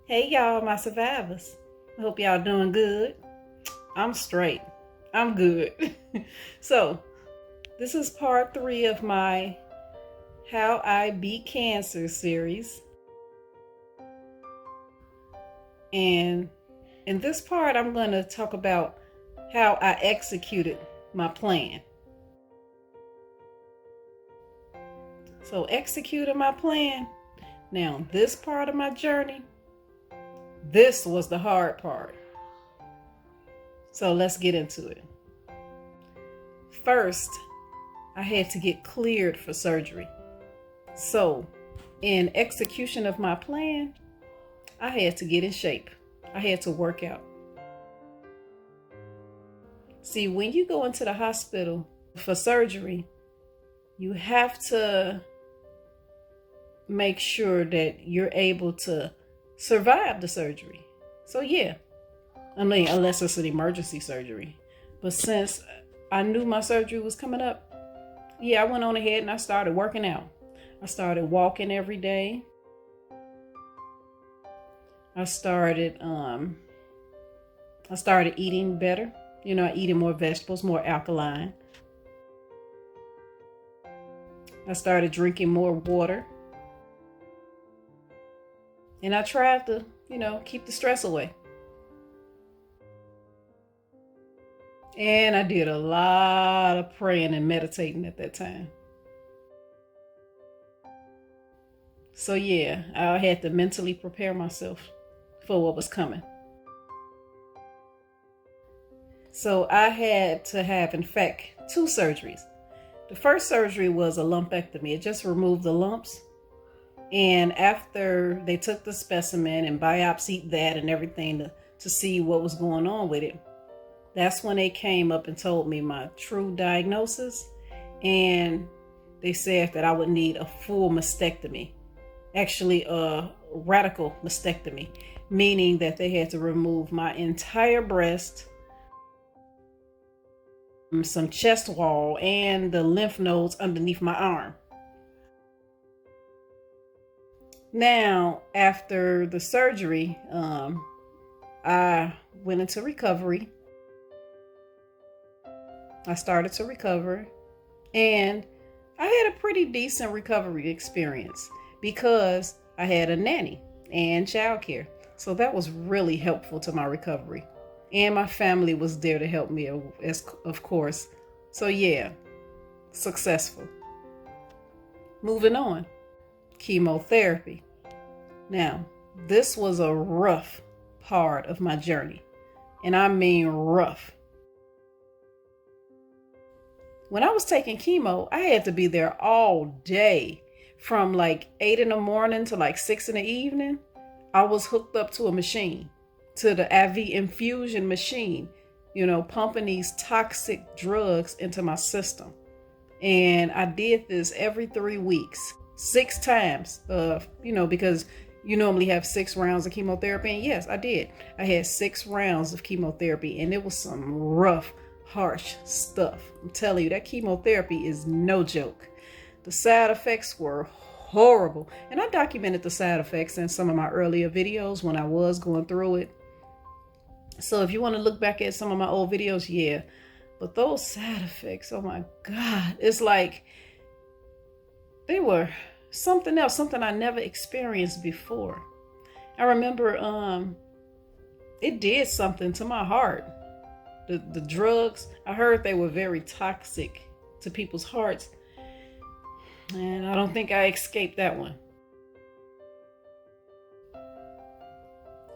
Hey y'all, my survivors. I hope y'all doing good. I'm straight. I'm good. So, this is part 3 of my How I Beat Cancer series. And in this part, I'm going to talk about how I executed my plan. So, executing my plan. Now, this part of my journey, this was the hard part. So, let's get into it. First, I had to get cleared for surgery. So, in execution of my plan, I had to get in shape. I had to work out. See, when you go into the hospital for surgery, you have to make sure that you're able to survive the surgery. So, yeah, I mean, unless it's an emergency surgery. But since I knew my surgery was coming up, yeah, I went on ahead and I started working out. I started walking every day. I started eating better. Eating more vegetables, more alkaline. I started drinking more water. And I tried to, keep the stress away. And I did a lot of praying and meditating at that time. So yeah, I had to mentally prepare myself for what was coming. So I had to have, in fact, 2 surgeries. The first surgery was a lumpectomy. It just removed the lumps. And after they took the specimen and biopsied that and everything to see what was going on with it, that's when they came up and told me my true diagnosis. And they said that I would need a full mastectomy. Actually, a radical mastectomy, meaning that they had to remove my entire breast, some chest wall, and the lymph nodes underneath my arm. Now, after the surgery, I went into recovery. I started to recover, and I had a pretty decent recovery experience because I had a nanny and childcare. So that was really helpful to my recovery. And my family was there to help me, of course. So yeah, successful. Moving on, chemotherapy. Now, this was a rough part of my journey. And I mean rough. When I was taking chemo, I had to be there all day. From like 8 in the morning to like 6 in the evening, I was hooked up to a machine, to the IV infusion machine, pumping these toxic drugs into my system. And I did this every 3 weeks, 6 times, because you normally have 6 rounds of chemotherapy. And yes, I did. I had 6 rounds of chemotherapy, and it was some rough, harsh stuff. I'm telling you, that chemotherapy is no joke. The side effects were horrible. And I documented the side effects in some of my earlier videos when I was going through it. So if you want to look back at some of my old videos, yeah. But those side effects, oh my God. It's like they were something else, something I never experienced before. I remember it did something to my heart. The drugs, I heard they were very toxic to people's hearts. And I don't think I escaped that one.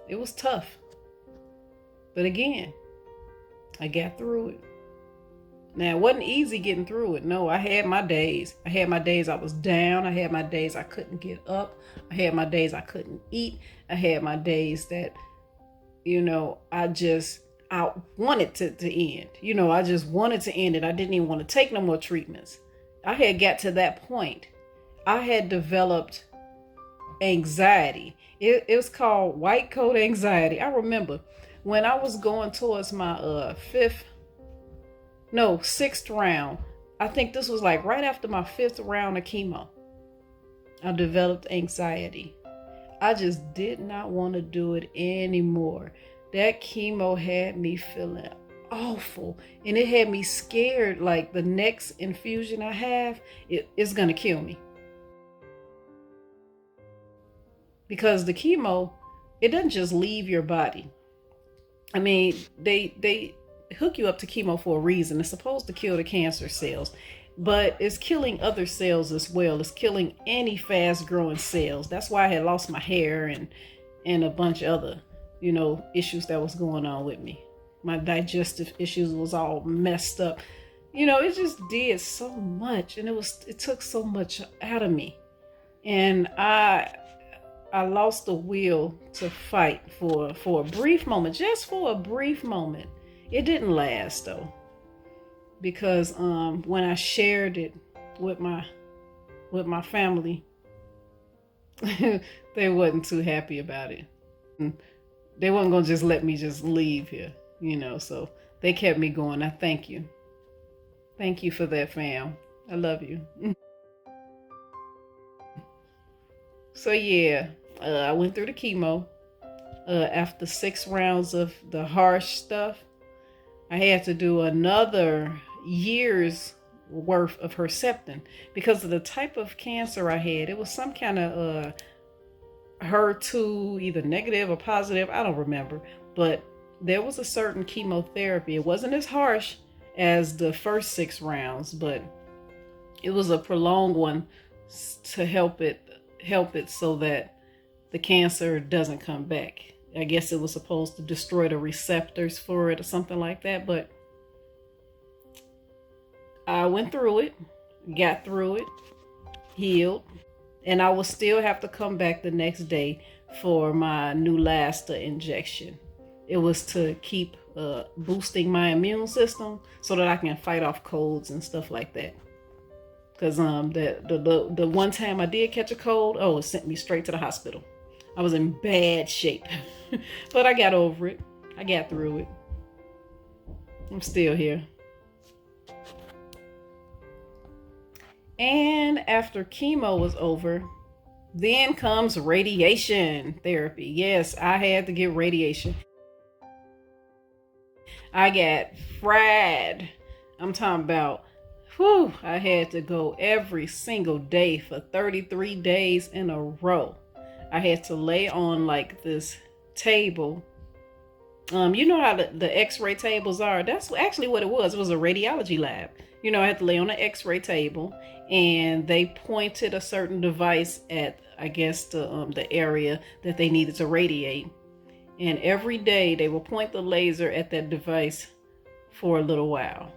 It was tough. But again, I got through it. Now, it wasn't easy getting through it. No, I had my days. I had my days I was down. I had my days I couldn't get up. I had my days I couldn't eat. I had my days that, I wanted to end. I just wanted to end it. I didn't even want to take no more treatments. I had got to that point. I had developed anxiety. It was called white coat anxiety. I remember when I was going towards my 6th round. I think this was like right after my 5th round of chemo. I developed anxiety. I just did not want to do it anymore. That chemo had me feeling awful, and it had me scared like the next infusion I have, it's going to kill me. Because the chemo, it doesn't just leave your body. I mean, they hook you up to chemo for a reason. It's supposed to kill the cancer cells, but it's killing other cells as well. It's killing any fast growing cells. That's why I had lost my hair and a bunch of other, issues that was going on with me. My digestive issues was all messed up. It just did so much, and it took so much out of me. And I lost the will to fight for a brief moment, just for a brief moment. It didn't last though, because when I shared it with my family, they wasn't too happy about it. They wasn't gonna just let me just leave here, So they kept me going. I thank you for that, fam. I love you. So yeah, I went through the chemo. After 6 rounds of the harsh stuff, I had to do another year's worth of Herceptin because of the type of cancer I had. It was some kind of HER2, either negative or positive. I don't remember, but there was a certain chemotherapy. It wasn't as harsh as the first 6 rounds, but it was a prolonged one to help it so that the cancer doesn't come back. I guess it was supposed to destroy the receptors for it or something like that, but I went through it, got through it, healed, and I will still have to come back the next day for my Neulasta injection. It was to keep boosting my immune system so that I can fight off colds and stuff like that. Because the one time I did catch a cold, it sent me straight to the hospital. I was in bad shape. But I got over it. I got through it. I'm still here. And after chemo was over, then comes radiation therapy. Yes, I had to get radiation. I got fried. I'm talking about, I had to go every single day for 33 days in a row. I had to lay on like this table. You know how the x-ray tables are? That's actually what it was. It was a radiology lab. I had to lay on an x-ray table, and they pointed a certain device at, I guess, the area that they needed to radiate. And every day they will point the laser at that device for a little while.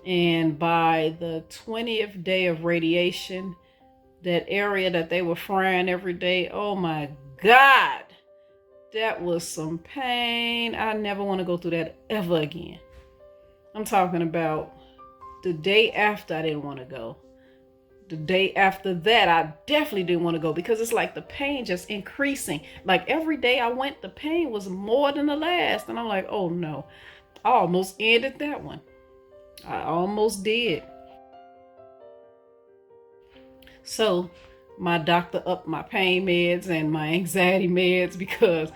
And by the 20th day of radiation, that area that they were frying every day, oh my God, that was some pain. I never want to go through that ever again. I'm talking about the day after I didn't want to go. The day after that, I definitely didn't want to go because it's like the pain just increasing. Like every day I went, the pain was more than the last. And I'm like, oh no, I almost ended that one. I almost did. So my doctor upped my pain meds and my anxiety meds because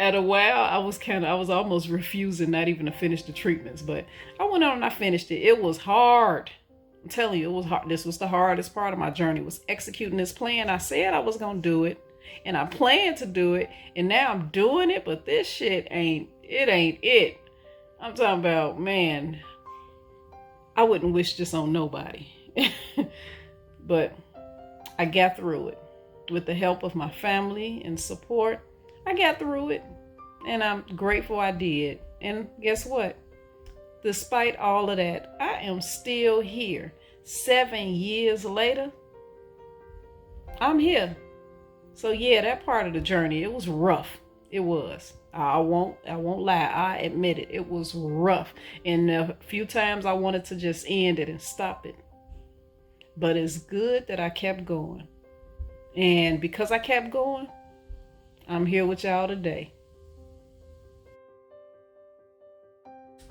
at a while I was almost refusing not even to finish the treatments, but I went on and I finished it. It was hard. I'm telling you, it was hard. This was the hardest part of my journey, was executing this plan. I said I was going to do it, and I planned to do it, and now I'm doing it, but this shit ain't it. I'm talking about, man, I wouldn't wish this on nobody. But I got through it with the help of my family and support. I got through it, and I'm grateful I did. And guess what? Despite all of that, I am still here. 7 years later, I'm here. So yeah, that part of the journey, it was rough. It was. I won't lie. I admit it. It was rough. And a few times I wanted to just end it and stop it. But it's good that I kept going. And because I kept going, I'm here with y'all today.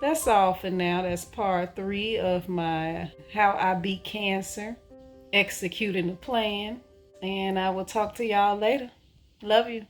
That's all for now. That's part 3 of my How I Beat Cancer, executing the plan. And I will talk to y'all later. Love you.